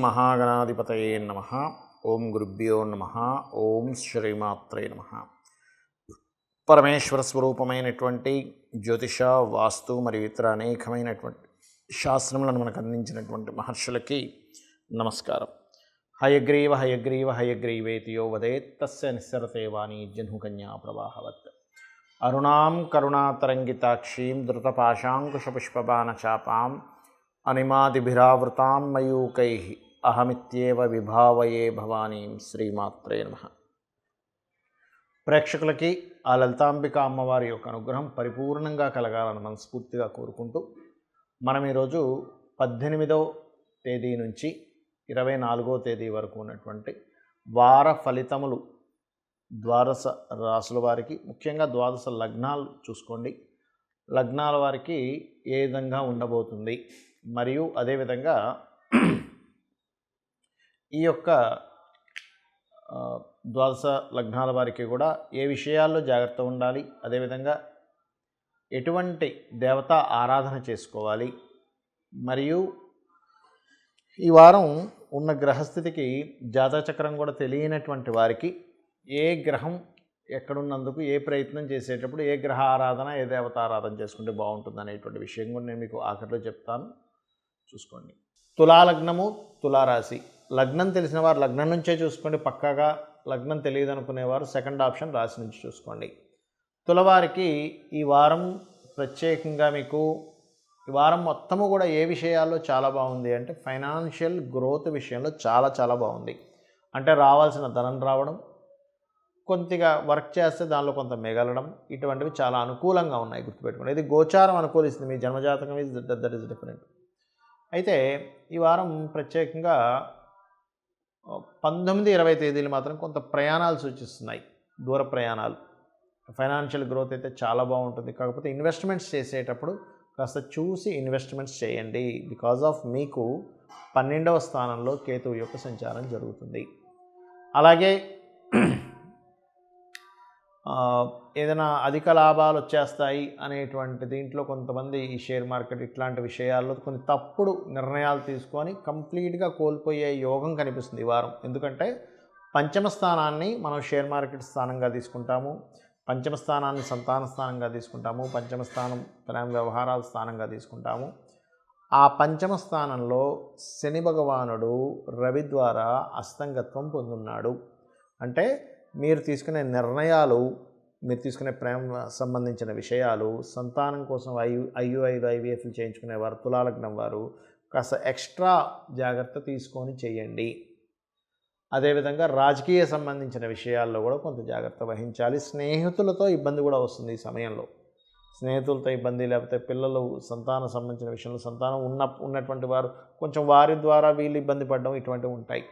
మహాగణాధిపతయే నమః. ఓం గురుభ్యో నమః. ఓం శ్రీమాత్రే నమః. పరమేశ్వర స్వరూపమైనటువంటి జ్యోతిష, వాస్తు మరియు ఇతర అనేకమైనటువంటి శాస్త్రములను మనకు అందించినటువంటి మహర్షులకి నమస్కారం. హయగ్రీవ హయగ్రీవ హయగ్రీవేతియో వదేత్ తస్య నిస్సరతే వాణి జహ్నుకన్యా ప్రవాహవత్. అరుణాం కరుణాతరంగితాక్షీం ధృతపాశాంకుశపుష్పబాణచాపాం అనిమాదిభిరావృతాం మయూకైః అహమిత్యేవ విభావయే భవానీం. శ్రీమాత్రే నమః. ప్రేక్షకులకి ఆ లలితాంబిక అమ్మవారి యొక్క అనుగ్రహం పరిపూర్ణంగా కలగాలని మనస్ఫూర్తిగా కోరుకుంటూ మనం ఈరోజు 18వ తేదీ నుంచి 24వ తేదీ వరకు ఉన్నటువంటి వార ఫలితములు ద్వాదశ రాసుల వారికి, ముఖ్యంగా ద్వాదశ లగ్నాలు చూసుకోండి. లగ్నాల వారికి ఏ విధంగా ఉండబోతుంది, మరియు అదేవిధంగా ఈ యొక్క ద్వాదశ లగ్నాల వారికి కూడా ఏ విషయాల్లో జాగ్రత్త ఉండాలి, అదేవిధంగా ఎటువంటి దేవతా ఆరాధన చేసుకోవాలి, మరియు ఈ వారం ఉన్న గ్రహస్థితికి జాతచక్రం కూడా తెలియనటువంటి వారికి ఏ గ్రహం ఎక్కడున్నందుకు ఏ ప్రయత్నం చేసేటప్పుడు ఏ గ్రహ ఆరాధన, ఏ దేవత ఆరాధన చేసుకుంటే బాగుంటుంది అనేటువంటి విషయం కూడా నేను మీకు ఆఖరిలో చెప్తాను, చూసుకోండి. తులాలగ్నము, తులారాశి. లగ్నం తెలిసిన వారు లగ్నం నుంచే చూసుకోండి. పక్కాగా లగ్నం తెలియదు అనుకునేవారు సెకండ్ ఆప్షన్ రాశి నుంచి చూసుకోండి. తులవారికి ఈ వారం ప్రత్యేకంగా మీకు ఈ వారం మొత్తము కూడా ఏ విషయాల్లో చాలా బాగుంది అంటే ఫైనాన్షియల్ గ్రోత్ విషయంలో చాలా చాలా బాగుంది. అంటే రావాల్సిన ధనం రావడం, కొద్దిగా వర్క్ చేస్తే దానిలో కొంత మిగలడం, ఇటువంటివి చాలా అనుకూలంగా ఉన్నాయి. గుర్తుపెట్టుకోండి. ఇది గోచారం అనుకూలిస్తుంది, మీ జన్మజాతకం ఈజ్ దట్ ఈజ్ డిఫరెంట్. అయితే ఈ వారం ప్రత్యేకంగా 19, 20 తేదీలు మాత్రం కొంత ప్రయాణాలు సూచిస్తున్నాయి, దూర ప్రయాణాలు. ఫైనాన్షియల్ గ్రోత్ అయితే చాలా బాగుంటుంది. కాకపోతే ఇన్వెస్ట్మెంట్స్ చేసేటప్పుడు కాస్త చూసి ఇన్వెస్ట్మెంట్స్ చేయండి. బికాజ్ ఆఫ్ మీకు 12వ స్థానంలో కేతువు యొక్క సంచారం జరుగుతుంది. అలాగే ఏదైనా అధిక లాభాలు వచ్చేస్తాయి అనేటువంటి దీంట్లో కొంతమంది ఈ షేర్ మార్కెట్ ఇట్లాంటి విషయాల్లో కొన్ని తప్పుడు నిర్ణయాలు తీసుకొని కంప్లీట్గా కోల్పోయే యోగం కనిపిస్తుంది ఈ వారం. ఎందుకంటే పంచమ స్థానాన్ని మనం షేర్ మార్కెట్ స్థానంగా తీసుకుంటాము, పంచమ స్థానాన్ని సంతాన స్థానంగా తీసుకుంటాము, పంచమ స్థానం ప్రేమ వ్యవహారాల స్థానంగా తీసుకుంటాము. ఆ పంచమ స్థానంలో శని భగవానుడు రవి ద్వారా అస్తంగత్వం పొందున్నాడు. అంటే మీరు తీసుకునే నిర్ణయాలు, మీరు తీసుకునే ప్రేమ సంబంధించిన విషయాలు, సంతానం కోసం ఐవీఎఫ్లు చేయించుకునేవారు తులాలగ్నం వారు కాస్త ఎక్స్ట్రా జాగ్రత్త తీసుకొని చేయండి. అదేవిధంగా రాజకీయ సంబంధించిన విషయాల్లో కూడా కొంత జాగ్రత్త వహించాలి. స్నేహితులతో ఇబ్బంది కూడా వస్తుంది ఈ సమయంలో. స్నేహితులతో ఇబ్బంది, లేకపోతే పిల్లలు సంతానం సంబంధించిన విషయంలో సంతానం ఉన్నటువంటి వారు కొంచెం వారి ద్వారా వీళ్ళు ఇబ్బంది పడడం, ఇటువంటివి ఉంటాయి.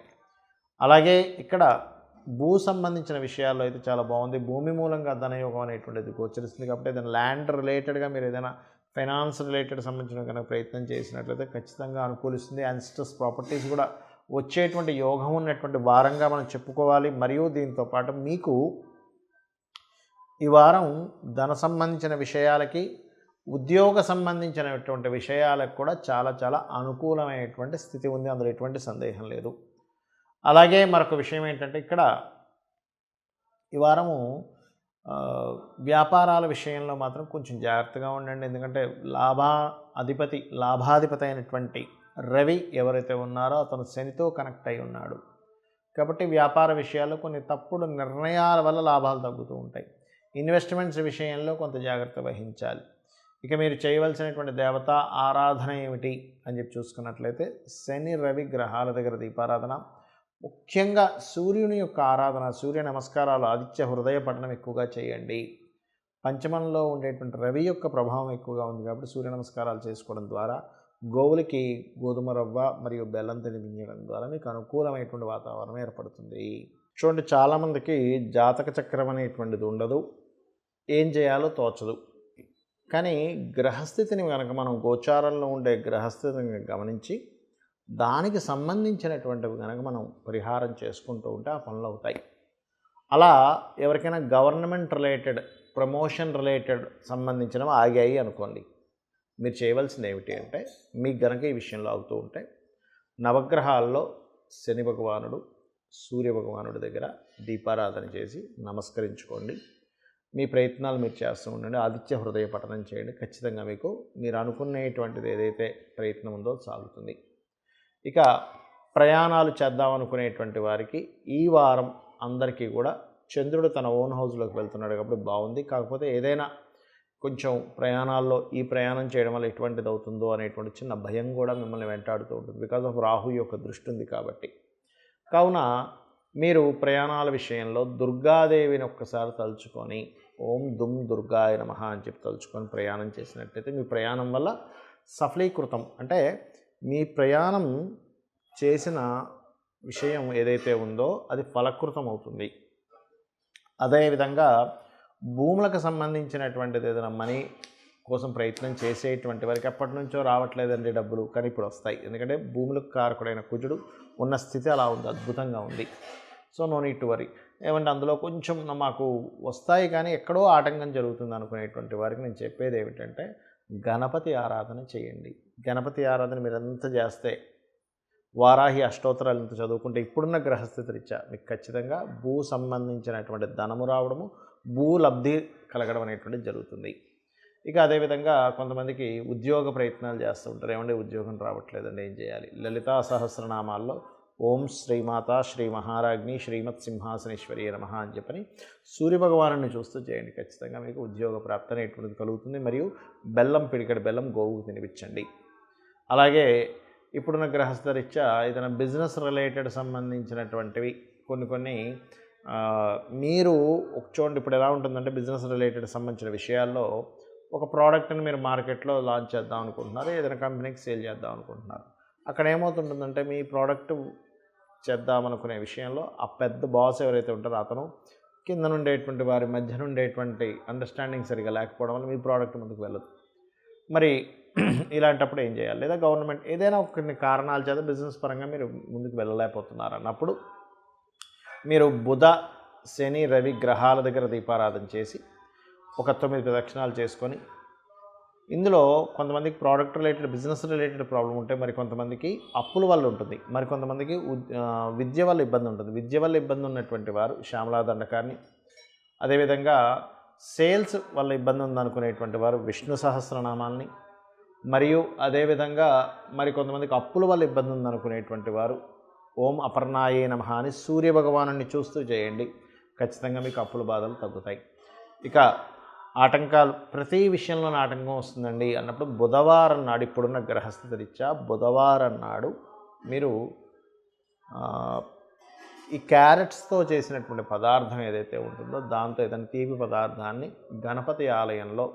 అలాగే ఇక్కడ భూ సంబంధించిన విషయాల్లో అయితే చాలా బాగుంది. భూమి మూలంగా ధనయోగం అనేటువంటిది గోచరిస్తుంది. కాబట్టి ఏదైనా ల్యాండ్ రిలేటెడ్గా మీరు ఏదైనా ఫైనాన్స్ రిలేటెడ్ సంబంధించిన కనుక ప్రయత్నం చేసినట్లయితే ఖచ్చితంగా అనుకూలిస్తుంది. యాన్సిస్టర్స్ ప్రాపర్టీస్ కూడా వచ్చేటువంటి యోగం ఉన్నటువంటి వారంగా మనం చెప్పుకోవాలి. మరియు దీంతో పాటు మీకు ఈ వారం ధన సంబంధించిన విషయాలకి, ఉద్యోగ సంబంధించినటువంటి విషయాలకు కూడా చాలా చాలా అనుకూలమైనటువంటి స్థితి ఉంది, అందులో ఎటువంటి సందేహం లేదు. అలాగే మరొక విషయం ఏంటంటే ఇక్కడ ఈ వారము వ్యాపారాల విషయంలో మాత్రం కొంచెం జాగ్రత్తగా ఉండండి. ఎందుకంటే లాభాధిపతి అయినటువంటి రవి ఎవరైతే ఉన్నారో అతను శనితో కనెక్ట్ అయి ఉన్నాడు. కాబట్టి వ్యాపార విషయాల్లో కొన్ని తప్పుడు నిర్ణయాల వల్ల లాభాలు తగ్గుతూ ఉంటాయి. ఇన్వెస్ట్మెంట్స్ విషయంలో కొంత జాగ్రత్త వహించాలి. ఇక మీరు చేయవలసినటువంటి దేవతా ఆరాధన ఏమిటి అని చెప్పి చూసుకున్నట్లయితే శని రవి గ్రహాల దగ్గర దీపారాధన, ముఖ్యంగా సూర్యుని యొక్క ఆరాధన, సూర్య నమస్కారాలు, ఆదిత్య హృదయ పఠనం ఎక్కువగా చేయండి. పంచమంలో ఉండేటువంటి రవి యొక్క ప్రభావం ఎక్కువగా ఉంది కాబట్టి సూర్య నమస్కారాలు చేసుకోవడం ద్వారా, గోవులకి గోధుమ రవ్వ మరియు బెల్లం తినిపించడం ద్వారా మీకు అనుకూలమైనటువంటి వాతావరణం ఏర్పడుతుంది. చూడండి, చాలామందికి జాతక చక్రం అనేటువంటిది ఉండదు, ఏం చేయాలో తోచదు. కానీ గ్రహస్థితిని కనుక మనం గోచారంలో ఉండే గ్రహస్థితిని గమనించి దానికి సంబంధించినటువంటివి కనుక మనం పరిహారం చేసుకుంటూ ఉంటే ఆ పనులు అవుతాయి. అలా ఎవరికైనా గవర్నమెంట్ రిలేటెడ్, ప్రమోషన్ రిలేటెడ్ సంబంధించినవి ఆగాయి అనుకోండి, మీరు చేయవలసింది ఏమిటి అంటే, మీకు గనక ఈ విషయంలో అవుతూ ఉంటే నవగ్రహాల్లో శని భగవానుడు, సూర్య భగవానుడి దగ్గర దీపారాధన చేసి నమస్కరించుకోండి. మీ ప్రయత్నాలు మీరు చేస్తూ ఉండండి. ఆదిత్య హృదయ పఠనం చేయండి. ఖచ్చితంగా మీకు మీరు అనుకునేటువంటిది ఏదైతే ప్రయత్నం ఉందో సాగుతుంది. ఇక ప్రయాణాలు చేద్దాం అనుకునేటువంటి వారికి ఈ వారం అందరికీ కూడా చంద్రుడు తన ఓన్ హౌస్లోకి వెళ్తున్నాడు కాబట్టి బాగుంది. కాకపోతే ఏదైనా కొంచెం ప్రయాణాల్లో ఈ ప్రయాణం చేయడం వల్ల ఎటువంటిది అవుతుందో అనేటువంటి చిన్న భయం కూడా మిమ్మల్ని వెంటాడుతూ ఉంటుంది. బికాజ్ ఆఫ్ రాహు యొక్క దృష్టి ఉంది కాబట్టి. కావున మీరు ప్రయాణాల విషయంలో దుర్గాదేవిని ఒక్కసారి తలుచుకొని ఓం దుమ్ దుర్గాయ నమః అని చెప్పి తలుచుకొని ప్రయాణం చేసినట్టయితే మీ ప్రయాణం వల్ల సఫలీకృతం, అంటే మీ ప్రయాణం చేసిన విషయం ఏదైతే ఉందో అది ఫలకృతం అవుతుంది. అదేవిధంగా భూములకు సంబంధించినటువంటిది ఏదైనా మనీ కోసం ప్రయత్నం చేసేటువంటి వారికి ఎప్పటి నుంచో రావట్లేదండి డబ్బులు, కానీ ఇప్పుడు వస్తాయి. ఎందుకంటే భూములకు కారకుడైన కుజుడు ఉన్న స్థితి అలా ఉంది, అద్భుతంగా ఉంది. So no need to worry. ఏమంటే అందులో కొంచెం మాకు వస్తాయి కానీ ఎక్కడో ఆటంకం జరుగుతుంది అనుకునేటువంటి వారికి నేను చెప్పేది ఏమిటంటే గణపతి ఆరాధన చేయండి. గణపతి ఆరాధన మీరు ఎంత చేస్తే, వారాహి అష్టోత్తరాలు ఎంత చదువుకుంటే, ఇప్పుడున్న గ్రహస్థితి రీత్యా మీకు ఖచ్చితంగా భూ సంబంధించినటువంటి ధనము రావడము, భూ లబ్ధి కలగడం అనేటువంటిది జరుగుతుంది. ఇక అదేవిధంగా కొంతమందికి ఉద్యోగ ప్రయత్నాలు చేస్తూ ఉంటారు. ఏమంటే ఉద్యోగం రావట్లేదండి, ఏం చేయాలి? లలితా సహస్రనామాల్లో ఓం శ్రీమాత శ్రీ మహారాజ్ఞి శ్రీమత్ సింహాసనేశ్వరి నమః అని చెప్పని సూర్యభగవాను చూస్తూ చేయండి. ఖచ్చితంగా మీకు ఉద్యోగ ప్రాప్తి అనేటువంటిది కలుగుతుంది. మరియు బెల్లం, పిడికెడు బెల్లం గోవుకు తినిపించండి. అలాగే ఇప్పుడున్న గ్రహస్థరీత్యా ఏదైనా బిజినెస్ రిలేటెడ్ సంబంధించినటువంటివి కొన్ని మీరు చూడండి. ఇప్పుడు ఎలా ఉంటుందంటే బిజినెస్ రిలేటెడ్ సంబంధించిన విషయాల్లో ఒక ప్రోడక్ట్ని మీరు మార్కెట్లో లాంచ్ చేద్దాం అనుకుంటున్నారు, ఏదైనా కంపెనీకి సేల్ చేద్దాం అనుకుంటున్నారు. అక్కడ ఏమవుతుంటుందంటే మీ ప్రోడక్ట్ చేద్దామనుకునే విషయంలో ఆ పెద్ద బాస్ ఎవరైతే ఉంటారో అతను కింద నుండేటువంటి వారి మధ్య నుండేటువంటి అండర్స్టాండింగ్ సరిగా లేకపోవడం వల్ల మీ ప్రోడక్ట్ ముందుకు వెళ్ళదు. మరి ఇలాంటప్పుడు ఏం చేయాలి? లేదా గవర్నమెంట్ ఏదైనా కొన్ని కారణాల చేత బిజినెస్ పరంగా మీరు ముందుకు వెళ్ళలేకపోతున్నారు అన్నప్పుడు మీరు బుధ, శని, రవి గ్రహాల దగ్గర దీపారాధన చేసి ఒక 9 ప్రదక్షిణాలు చేసుకొని, ఇందులో కొంతమందికి product related business related problem ఉంటే, మరి కొంతమందికి అప్పుల వల్ల ఉంటుంది, మరి కొంతమందికి విద్య వల్ల ఇబ్బంది ఉంటుంది. విద్య వల్ల ఇబ్బంది ఉన్నటువంటి వారు శ్యామలా దండకాన్ని, అదేవిధంగా సేల్స్ వల్ల ఇబ్బంది ఉందనుకునేటువంటి వారు విష్ణు సహస్రనామాల్ని, మరియు అదేవిధంగా మరి కొంతమందికి అప్పుల వల్ల ఇబ్బంది ఉందనుకునేటువంటి వారు ఓం అపర్ణాయే నమః అని సూర్యభగవాను చూస్తూ చేయండి. ఖచ్చితంగా మీకు అప్పుల బాధలు తగ్గుతాయి. ఇక ఆటంకాలు, ప్రతి విషయంలోనే ఆటంకం వస్తుందండి అన్నప్పుడు బుధవారం నాడు, ఇప్పుడున్న గ్రహస్థితి రీత్యా బుధవారం నాడు మీరు ఈ క్యారెట్స్తో చేసినటువంటి పదార్థం ఏదైతే ఉంటుందో దాంతో ఏదైనా తీపి పదార్థాన్ని గణపతి ఆలయంలో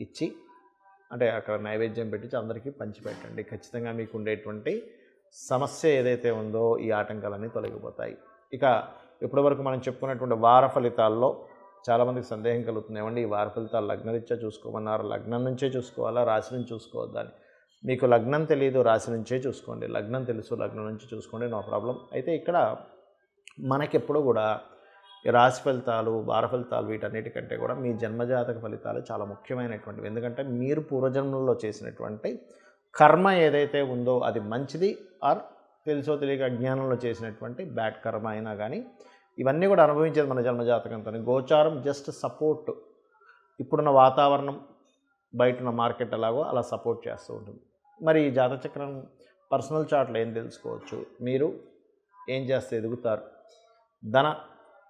ఇచ్చి, అంటే అక్కడ నైవేద్యం పెట్టించి అందరికీ పంచిపెట్టండి. ఖచ్చితంగా మీకు ఉండేటువంటి సమస్య ఏదైతే ఉందో ఈ ఆటంకాలన్నీ తొలగిపోతాయి. ఇక ఇప్పటివరకు మనం చెప్పుకున్నటువంటి వార ఫలితాల్లో చాలామందికి సందేహం కలుగుతుంది. ఏమండి ఈ వార ఫలితాలు లగ్నరీత్యా చూసుకోమన్నారు, లగ్నం నుంచే చూసుకోవాలా, రాశి నుంచి చూసుకోవద్దని? మీకు లగ్నం తెలియదు, రాశి నుంచే చూసుకోండి. లగ్నం తెలుసు, లగ్నం నుంచి చూసుకోండి, నో ప్రాబ్లం. అయితే ఇక్కడ మనకెప్పుడు కూడా ఈ రాశి ఫలితాలు, వార ఫలితాలు వీటన్నిటికంటే కూడా మీ జన్మజాతక ఫలితాలు చాలా ముఖ్యమైనటువంటివి. ఎందుకంటే మీరు పూర్వజన్మల్లో చేసినటువంటి కర్మ ఏదైతే ఉందో అది మంచిది, ఆర్ తెలుసో తెలియక అజ్ఞానంలో చేసినటువంటి బ్యాడ్ కర్మ అయినా కానీ ఇవన్నీ కూడా అనుభవించేది మన జన్మజాతకంతో. గోచారం జస్ట్ సపోర్ట్, ఇప్పుడున్న వాతావరణం, బయటున్న మార్కెట్ ఎలాగో అలా సపోర్ట్ చేస్తూ ఉంటుంది. మరి ఈ జాతచక్రం పర్సనల్ చార్ట్లో ఏం తెలుసుకోవచ్చు? మీరు ఏం చేస్తే ఎదుగుతారు, ధన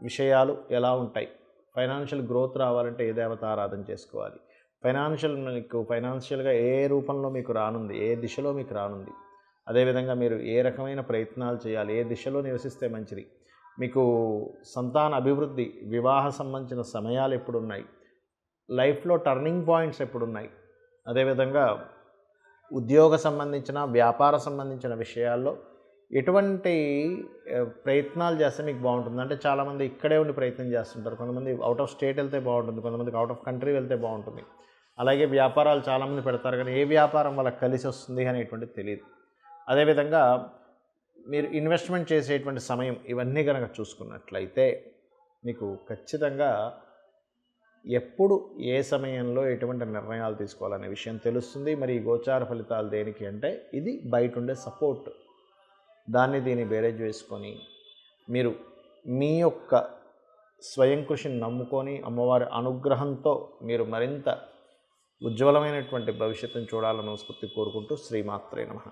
విషయాలు ఎలా ఉంటాయి, ఫైనాన్షియల్ గ్రోత్ రావాలంటే ఏ దేవత ఆరాధన చేసుకోవాలి, ఫైనాన్షియల్గా ఏ రూపంలో మీకు రానుంది, ఏ దిశలో మీకు రానుంది, అదేవిధంగా మీరు ఏ రకమైన ప్రయత్నాలు చేయాలి, ఏ దిశలో నివసిస్తే మంచిది, మీకు సంతాన అభివృద్ధి, వివాహ సంబంధించిన సమయాలు ఎప్పుడున్నాయి, లైఫ్లో టర్నింగ్ పాయింట్స్ ఎప్పుడున్నాయి, అదేవిధంగా ఉద్యోగ సంబంధించిన, వ్యాపార సంబంధించిన విషయాల్లో ఎటువంటి ప్రయత్నాలు చేస్తే మీకు బాగుంటుంది. అంటే చాలామంది ఇక్కడే ఉండి ప్రయత్నం చేస్తుంటారు, కొంతమంది అవుట్ ఆఫ్ స్టేట్ వెళ్తే బాగుంటుంది, కొంతమందికి అవుట్ ఆఫ్ కంట్రీ వెళ్తే బాగుంటుంది. అలాగే వ్యాపారాలు చాలామంది పెడతారు, కానీ ఏ వ్యాపారం వాళ్ళకి కలిసి వస్తుంది అనేటువంటిది తెలియదు. అదేవిధంగా మీరు ఇన్వెస్ట్మెంట్ చేసేటువంటి సమయం, ఇవన్నీ కనుక చూసుకున్నట్లయితే మీకు ఖచ్చితంగా ఎప్పుడు ఏ సమయంలో ఎటువంటి నిర్ణయాలు తీసుకోవాలనే విషయం తెలుస్తుంది. మరి ఈ గోచార ఫలితాలు దేనికి అంటే ఇది బయట ఉండే సపోర్ట్. దీన్ని బేరేజ్ వేసుకొని మీరు మీ యొక్క స్వయం కృషిని నమ్ముకొని అమ్మవారి అనుగ్రహంతో మీరు మరింత ఉజ్వలమైనటువంటి భవిష్యత్తును చూడాలని మనస్ఫూర్తిగా కోరుకుంటూ శ్రీమాత్రే నమః.